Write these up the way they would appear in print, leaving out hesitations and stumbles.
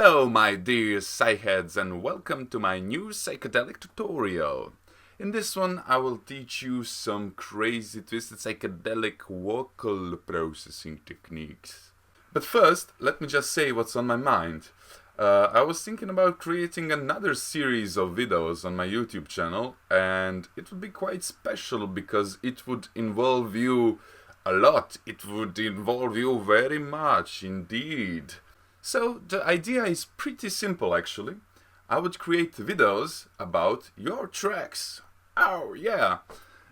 Hello my dear psyheads and welcome to my new psychedelic tutorial. In this one I will teach you some crazy twisted psychedelic vocal processing techniques. But first, let me just say what's on my mind. I was thinking about creating another series of videos on my YouTube channel, and it would be quite special because it would involve you a lot. It would involve you very much indeed. So the idea is pretty simple actually. I would create videos about your tracks. Oh yeah!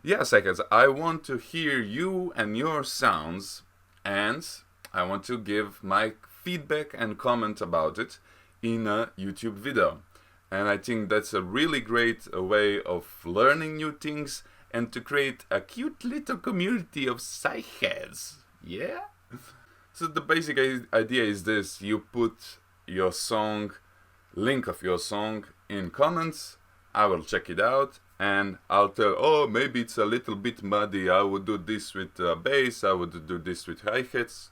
Yes, psychics, I want to hear you and your sounds, and I want to give my feedback and comment about it in a YouTube video. And I think that's a really great way of learning new things and to create a cute little community of psycheheads. Yeah? So the basic idea is this: you put your song, link of your song in comments, I will check it out, and I'll tell, oh, maybe it's a little bit muddy, I would do this with bass, I would do this with hi-hats,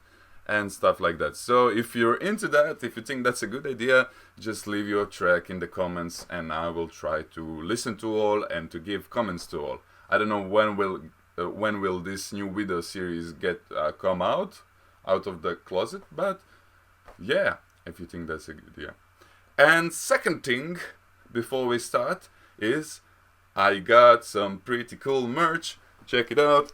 and stuff like that. So if you're into that, if you think that's a good idea, just leave your track in the comments and I will try to listen to all and to give comments to all. I don't know when will this new video series get come out of the closet, but yeah, if you think that's a good idea. And second thing, before we start, is I got some pretty cool merch. Check it out.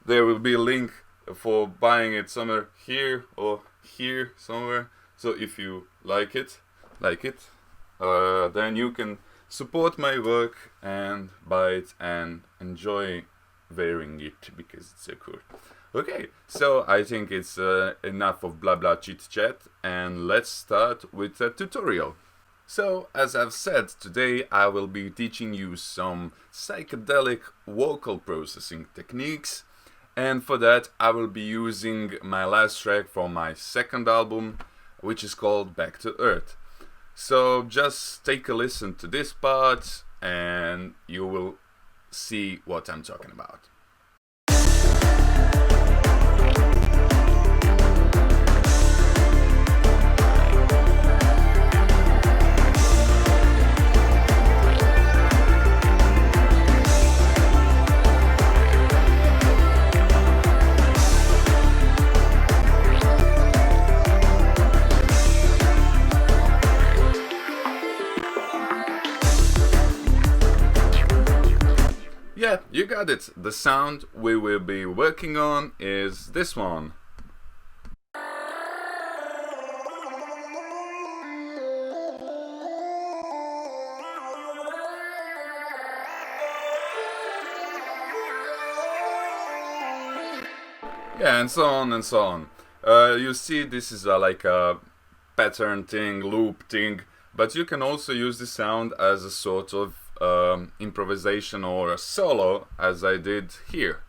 There will be a link for buying it somewhere here or here somewhere. So if you like it, then you can support my work and buy it and enjoy wearing it because it's so cool. Okay, so I think it's enough of blah blah chit chat, and let's start with a tutorial. So, as I've said, today I will be teaching you some psychedelic vocal processing techniques, and for that I will be using my last track from my second album, which is called Back to Earth. So just take a listen to this part and you will see what I'm talking about. Yeah, you got it. The sound we will be working on is this one. Yeah, and so on and so on. You see, this is like a pattern thing, loop thing, but you can also use the sound as a sort of improvisation or a solo, as I did here.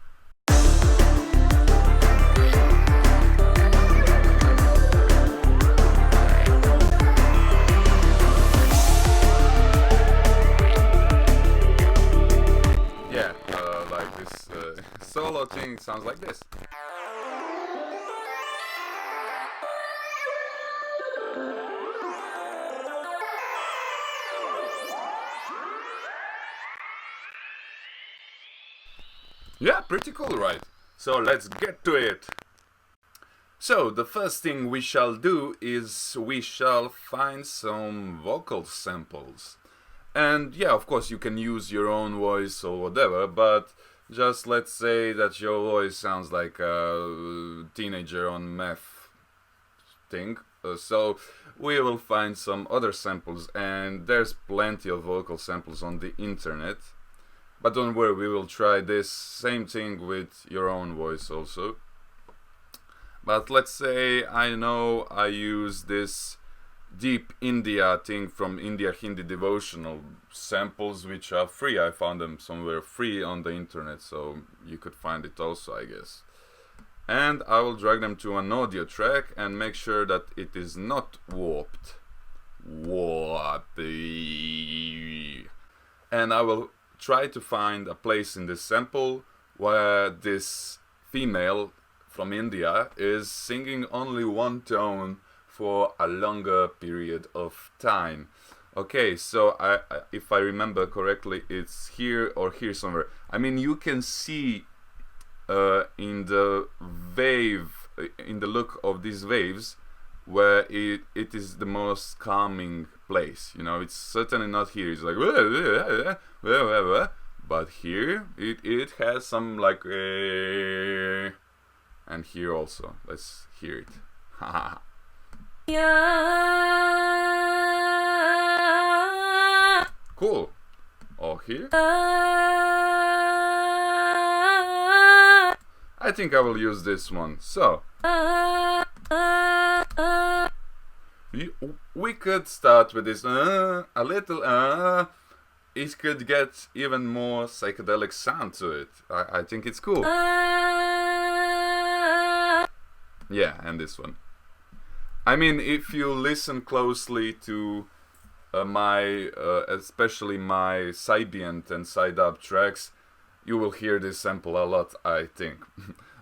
Yeah, like this solo thing sounds like this. Yeah, pretty cool, right? So let's get to it. So the first thing we shall do is we shall find some vocal samples. And yeah, of course you can use your own voice or whatever, but just let's say that your voice sounds like a teenager on meth thing. So we will find some other samples, and there's plenty of vocal samples on the internet. But don't worry, we will try this same thing with your own voice also. But let's say I know I use this Deep India thing from India Hindi devotional samples, which are free. I found them somewhere free on the internet, so you could find it also, I guess. And I will drag them to an audio track and make sure that it is not warped. And I will try to find a place in this sample where this female from India is singing only one tone for a longer period of time. Okay, so if I remember correctly, it's here or here somewhere. I mean, you can see in the wave, in the look of these waves, where it is the most calming place. You know, it's certainly not here. It's like, but here it has some like, and here also. Let's hear it. Haha. Cool. Or here. I think I will use this one. So we could start with this a little it could get even more psychedelic sound to it. I think it's cool. Yeah, and this one. I mean, if you listen closely to especially my psybient and psydub tracks, you will hear this sample a lot, I think.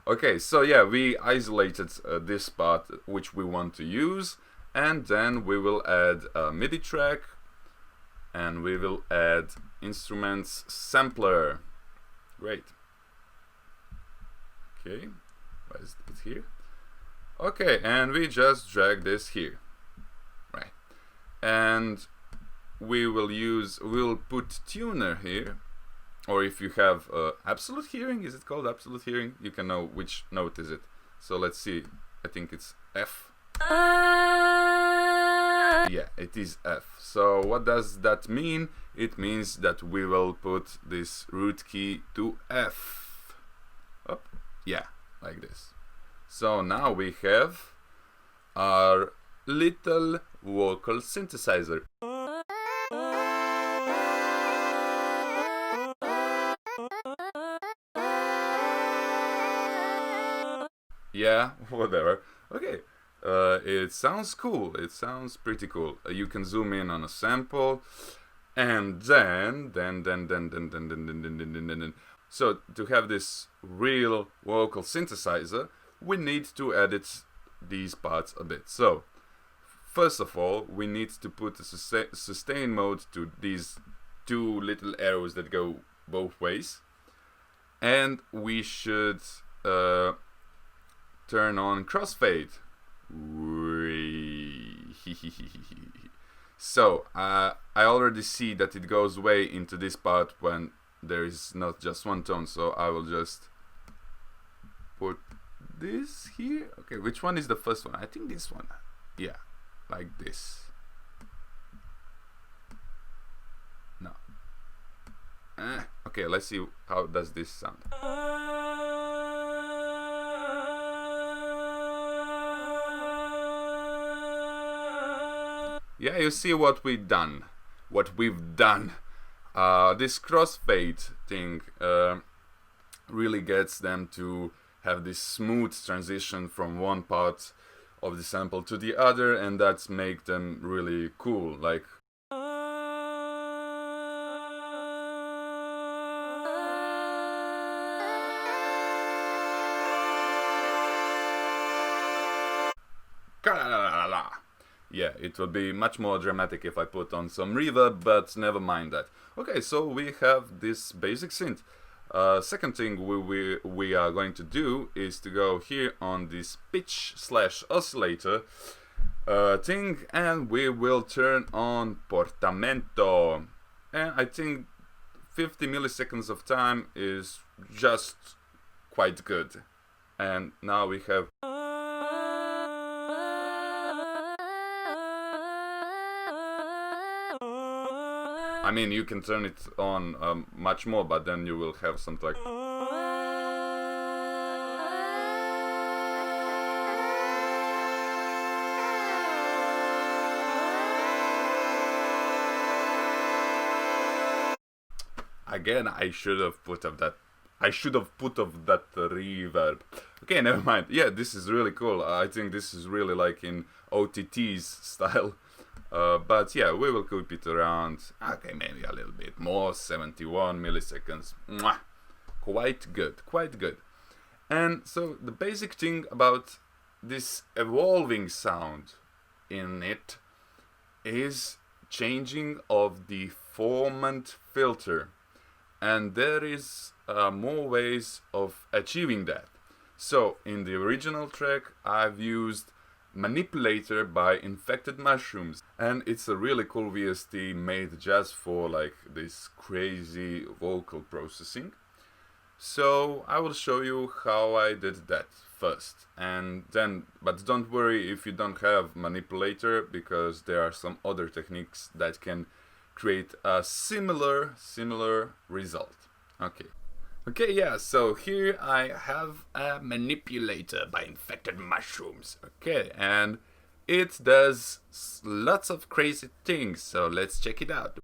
Okay, so yeah, we isolated this part which we want to use, and then we will add a MIDI track, and we will add instruments sampler. Great. Okay, why is it here? Okay, and we just drag this here, right? And we'll put tuner here, or if you have absolute hearing, is it called absolute hearing? You can know which note is it. So let's see, I think it's F. Yeah, it is F. So what does that mean? It means that we will put this root key to F. Up. Yeah, like this. So now we have our little vocal synthesizer. Yeah, whatever. Okay, it sounds cool. It sounds pretty cool. You can zoom in on a sample, and then. So to have this real vocal synthesizer, we need to edit these parts a bit. So first of all, we need to put a sustain mode to these two little arrows that go both ways, and we should turn on crossfade. So I already see that it goes way into this part when there is not just one tone, so I will just put this here. Okay, which one is the first one? I think this one. Yeah, like this. No. Okay, let's see how does this sound. Yeah, you see what we've done. This crossfade thing really gets them to have this smooth transition from one part of the sample to the other, and that's make them really cool. Like, yeah, it would be much more dramatic if I put on some reverb, but never mind that. Okay, so we have this basic synth. Second thing we are going to do is to go here on this pitch/oscillator thing, and we will turn on portamento. And I think 50 milliseconds of time is just quite good. And now we have... I mean, you can turn it on much more, but then you will have something like... Again, I should have put of that reverb. Okay, never mind. Yeah, this is really cool. I think this is really like in OTT's style. But yeah, we will keep it around, okay, maybe a little bit more, 71 milliseconds. Mwah! Quite good, quite good. And so the basic thing about this evolving sound in it is changing of the Formant filter, and there is more ways of achieving that. So in the original track I've used Manipulator by Infected Mushrooms, and it's a really cool VST made just for like this crazy vocal processing. So I will show you how I did that first, and then, but don't worry if you don't have Manipulator, because there are some other techniques that can create a similar result. Okay, yeah, so here I have a Manipulator by Infected Mushrooms. Okay, and it does lots of crazy things, so let's check it out.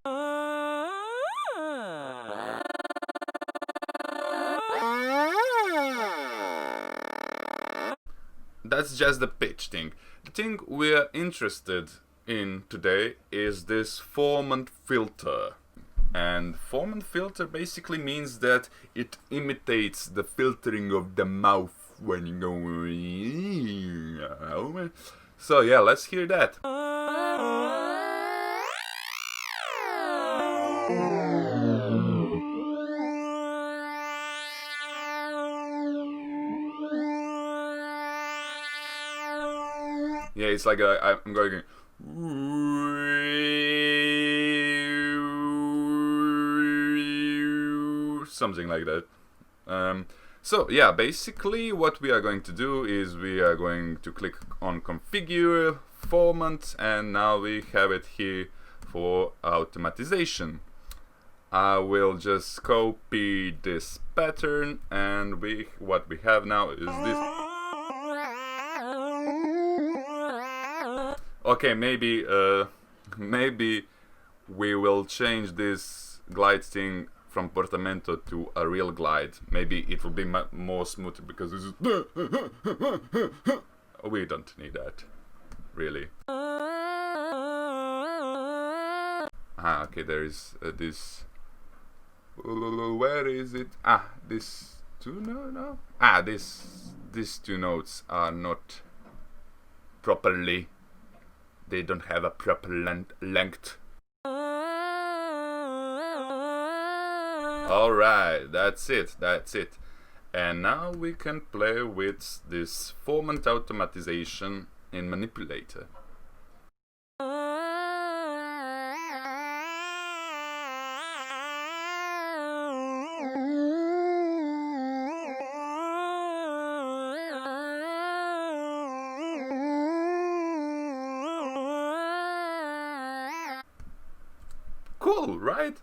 That's just the pitch thing. The thing we're interested in today is this Formant filter. And Formant filter basically means that it imitates the filtering of the mouth when you go. So yeah, let's hear that. Yeah, it's like I'm going. Something like that. So yeah, basically what we are going to do is we are going to click on configure Formant, and now we have it here for automatization. I will just copy this pattern, and what we have now is this. Okay, maybe we will change this glide thing from portamento to a real glide. Maybe it will be more smooth, because this is. We don't need that, really. Okay, there is this. Where is it? This two no. These two notes are not properly. They don't have a proper length. Alright, that's it. And now we can play with this Formant automatization in Manipulator. Cool, right?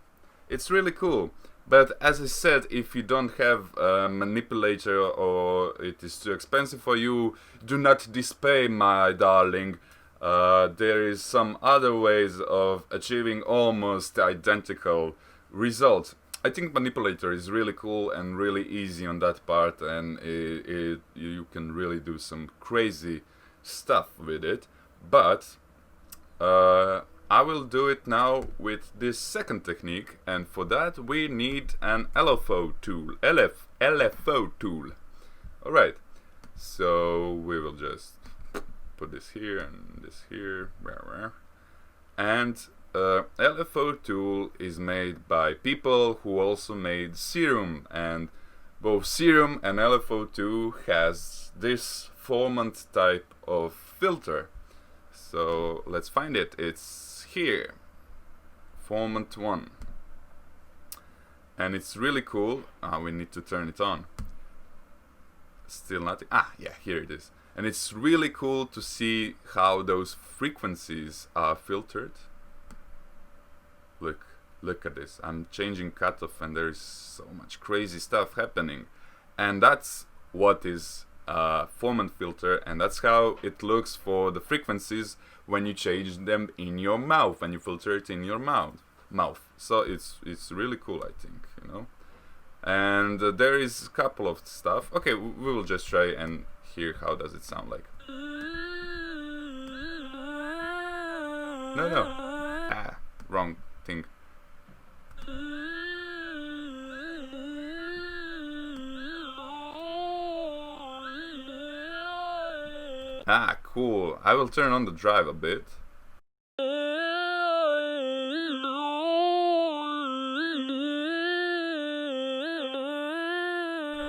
It's really cool. But as I said, if you don't have a Manipulator or it is too expensive for you, do not despair, my darling. There is some other ways of achieving almost identical results. I think Manipulator is really cool and really easy on that part, and you can really do some crazy stuff with it. But I will do it now with this second technique, and for that we need an LFO tool. LFO tool. Alright, so we will just put this here and this here. And LFO tool is made by people who also made Serum, and both Serum and LFO2 has this Formant type of filter. So let's find it. It's here, Formant 1, and it's really cool. We need to turn it on. Still nothing. Yeah, here it is. And it's really cool to see how those frequencies are filtered. Look at this. I'm changing cutoff, and there's so much crazy stuff happening, and that's what is Formant filter, and that's how it looks for the frequencies when you change them in your mouth, when you filter it in your mouth. So it's really cool, I think, you know. And there is a couple of stuff. Okay, we will just try and hear how does it sound like. No. Wrong thing. Ah, cool. I will turn on the drive a bit.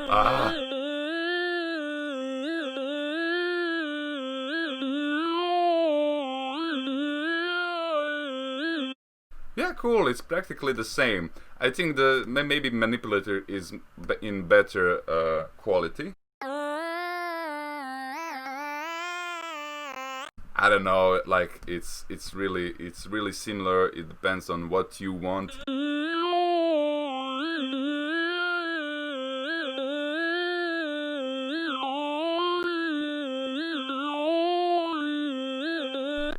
Ah. Yeah, cool. It's practically the same. I think the maybe manipulator is in better quality. I don't know. Like it's really similar. It depends on what you want.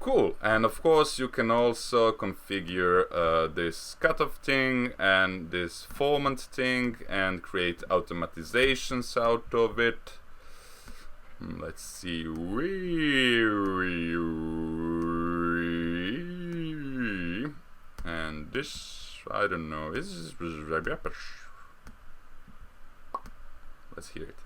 Cool, and of course you can also configure this cutoff thing and this Formant thing and create automatizations out of it. Let's see. And this, I don't know, is let's hear it.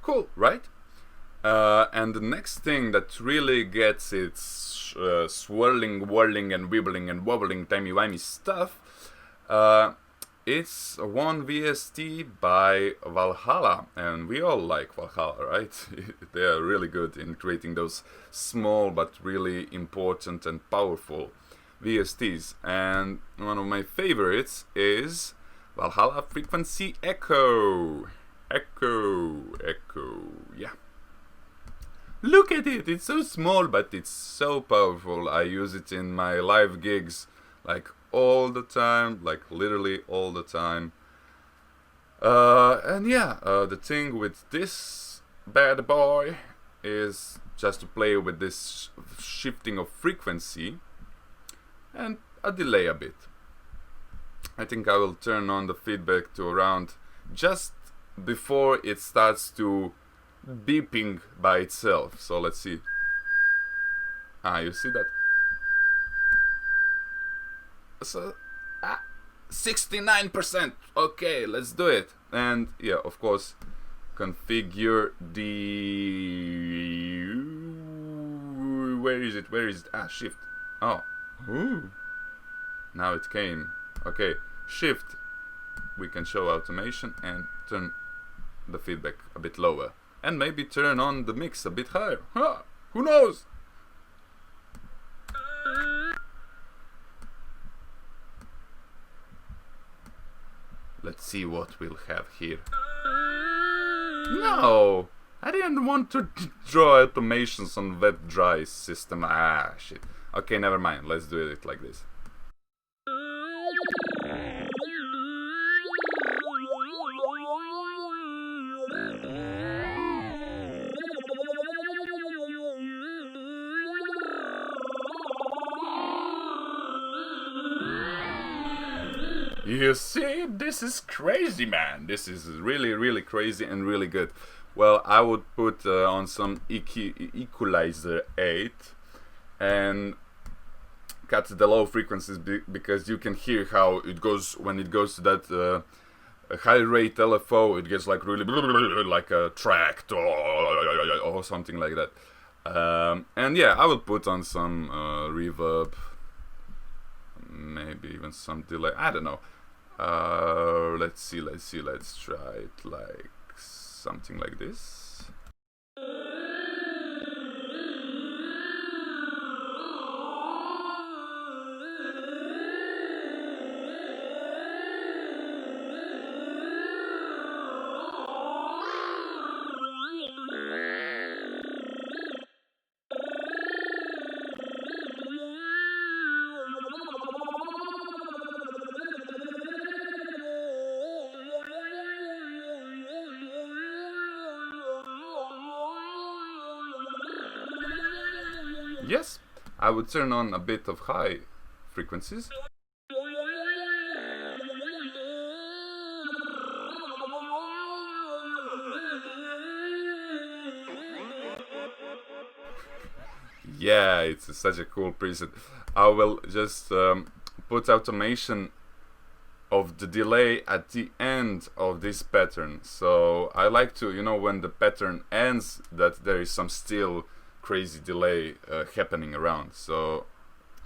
Cool, right? And the next thing that really gets its swirling, whirling, and wibbling and wobbling timey-wimey stuff, it's one VST by Valhalla, and we all like Valhalla, right? They are really good in creating those small but really important and powerful VSTs, and one of my favorites is Valhalla Frequency Echo. Echo, yeah. Look at it, it's so small, but it's so powerful. I use it in my live gigs, like all the time, like literally all the time. And yeah, the thing with this bad boy is just to play with this shifting of frequency and a delay a bit. I think I will turn on the feedback to around just before it starts to beeping by itself. So let's see. Ah, you see that? So 69%. Okay, let's do it. And yeah, of course, configure the where is it? Ah, shift. Oh. Ooh. Now it came. Okay, shift. We can show automation and turn the feedback a bit lower. And maybe turn on the mix a bit higher. Huh, who knows? Let's see what we'll have here. No! I didn't want to draw automations on wet dry system. Ah, shit. Okay, never mind. Let's do it like this. You see, this is crazy, man. This is really crazy and really good. Well, I would put on some equalizer 8 and cut the low frequencies because you can hear how it goes when it goes to that high rate LFO. It gets like really like a tracked or something like that. And yeah, I will put on some reverb, maybe even some delay. I don't know. Let's see. Let's try it like something like this. Yes, I would turn on a bit of high frequencies. Yeah, it's such a cool preset. I will just put automation of the delay at the end of this pattern. So I like to, you know, when the pattern ends, that there is some still crazy delay happening around. So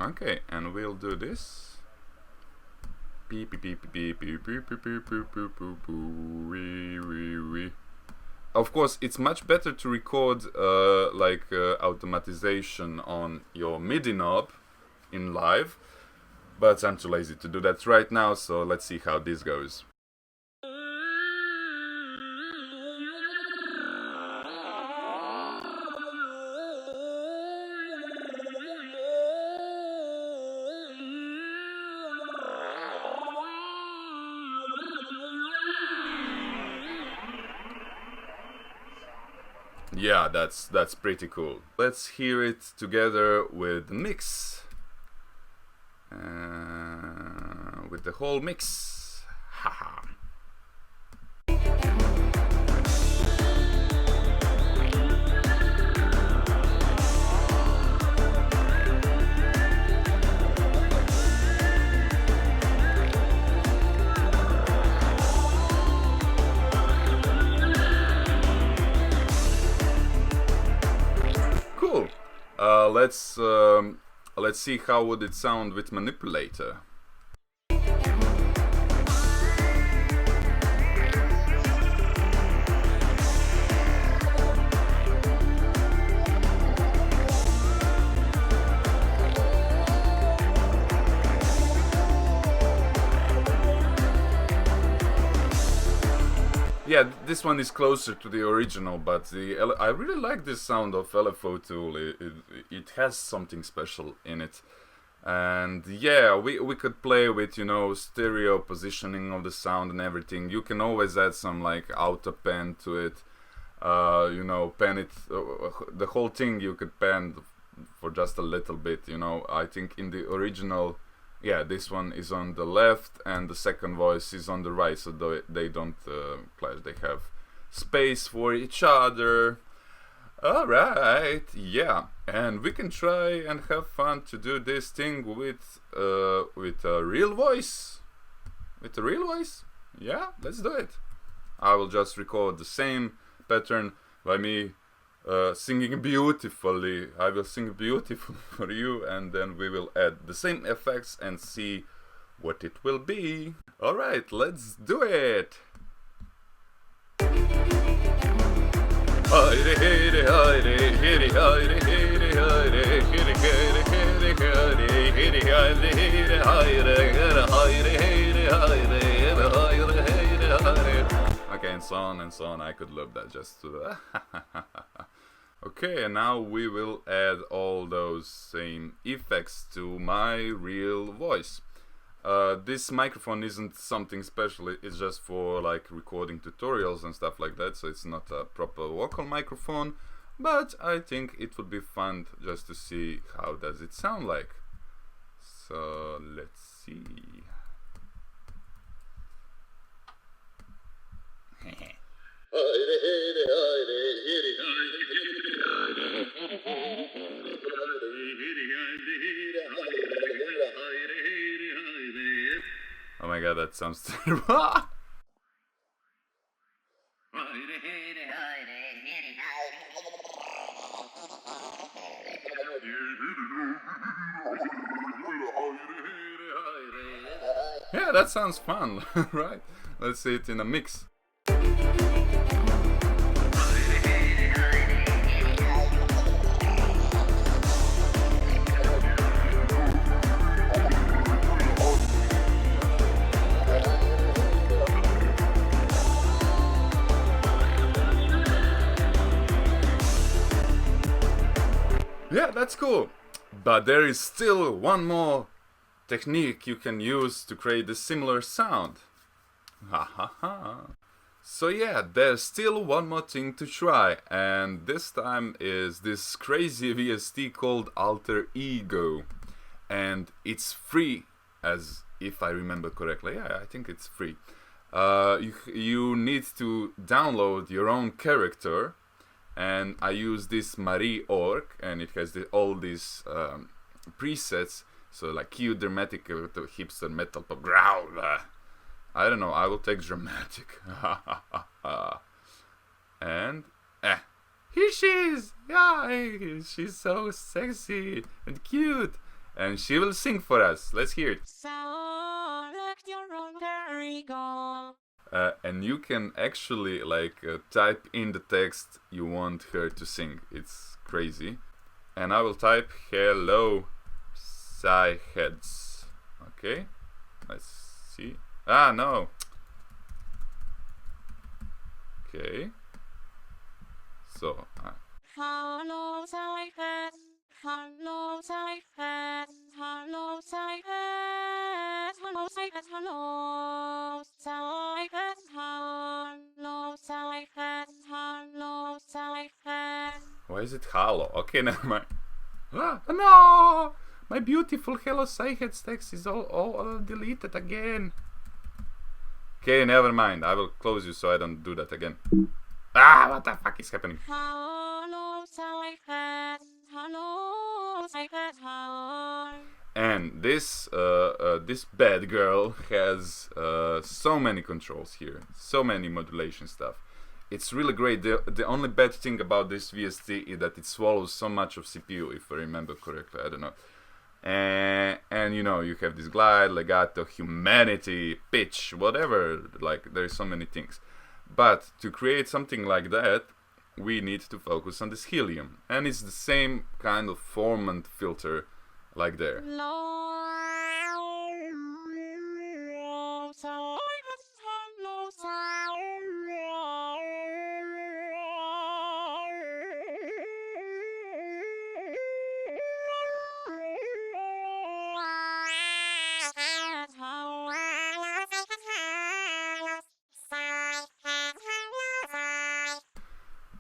okay, and we'll do this. Beep beep beep beep beep beep beep beep beep beep beep. Of course, it's much better to record automatization on your MIDI knob in live, but I'm too lazy to do that right now, so let's see how this goes. Yeah, that's pretty cool. Let's hear it together with the mix. With the whole mix. Haha. Cool. Let's see how would it sound with manipulator. Yeah, this one is closer to the original, but I really like this sound of LFO tool. It has something special in it. And yeah, we could play with, you know, stereo positioning of the sound and everything. You can always add some like auto pan to it. You know, pan it, the whole thing you could pan for just a little bit, you know. I think in the original, yeah, this one is on the left and the second voice is on the right, so they don't clash. They have space for each other. Alright, yeah, and we can try and have fun to do this thing with a real voice. With a real voice? Yeah, let's do it. I will just record the same pattern by me singing beautifully. I will sing beautiful for you, and then we will add the same effects and see what it will be. Alright, let's do it! Okay, and so on and so on. I could loop that just to okay, and now we will add all those same effects to my real voice. This microphone isn't something special, it's just for like recording tutorials and stuff like that, so it's not a proper vocal microphone, but I think it would be fun just to see how does it sound like. So let's see. Oh my god, that sounds terrible. Yeah, that sounds fun, right? Let's see it in a mix. Yeah, that's cool. But there is still one more technique you can use to create a similar sound. Ha ha ha. So yeah, there's still one more thing to try, and this time is this crazy VST called Alter Ego. And it's free, as if I remember correctly. Yeah, I think it's free. You need to download your own character, and I use this Marie org, and it has all these presets, so like cute, dramatic, hipster, metal, pop, growl. I don't know, I will take dramatic. And here she is! Yeah, she's so sexy and cute, and she will sing for us. Let's hear it. Select your own carry-go. And you can actually type in the text you want her to sing. It's crazy. And I will type hello psyheads. Okay, let's see. Ah, no. Okay. So. Hello, psyheads. Hello, psyheads. Hello, psyheads. Hello, psyheads. Hello, psyheads. Hello, psyheads. Hello, psyheads. Why is it hello? Okay, never mind. No! My beautiful hello psyheads text is all deleted again. Okay, never mind. I will close you so I don't do that again. What the fuck is happening? Hello, psyheads. Hello, psyheads. Hello. And this bad girl has so many controls here, so many modulation stuff. It's really great. The only bad thing about this VST is that it swallows so much of CPU, if I remember correctly. I don't know. And you know, you have this glide, legato, humanity, pitch, whatever. Like, there's so many things. But to create something like that, we need to focus on this helium, and it's the same kind of Formant filter like there.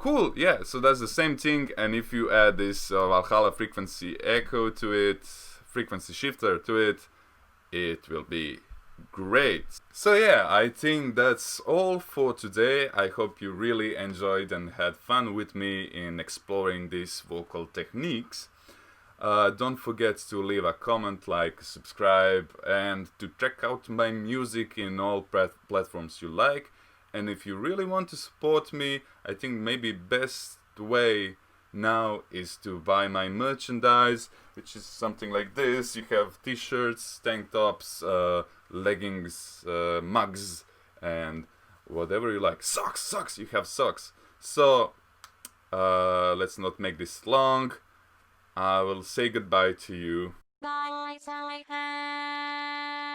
Cool, yeah, so that's the same thing, and if you add this Valhalla frequency echo to it, frequency shifter to it, it will be great. So yeah, I think that's all for today. I hope you really enjoyed and had fun with me in exploring these vocal techniques. Don't forget to leave a comment, like, subscribe, and to check out my music in all platforms you like. And if you really want to support me, I think maybe best way now is to buy my merchandise, which is something like this. You have t-shirts, tank tops, leggings, mugs, and whatever you like. Socks, you have socks. So, let's not make this long. I will say goodbye to you. Bye, psyheads.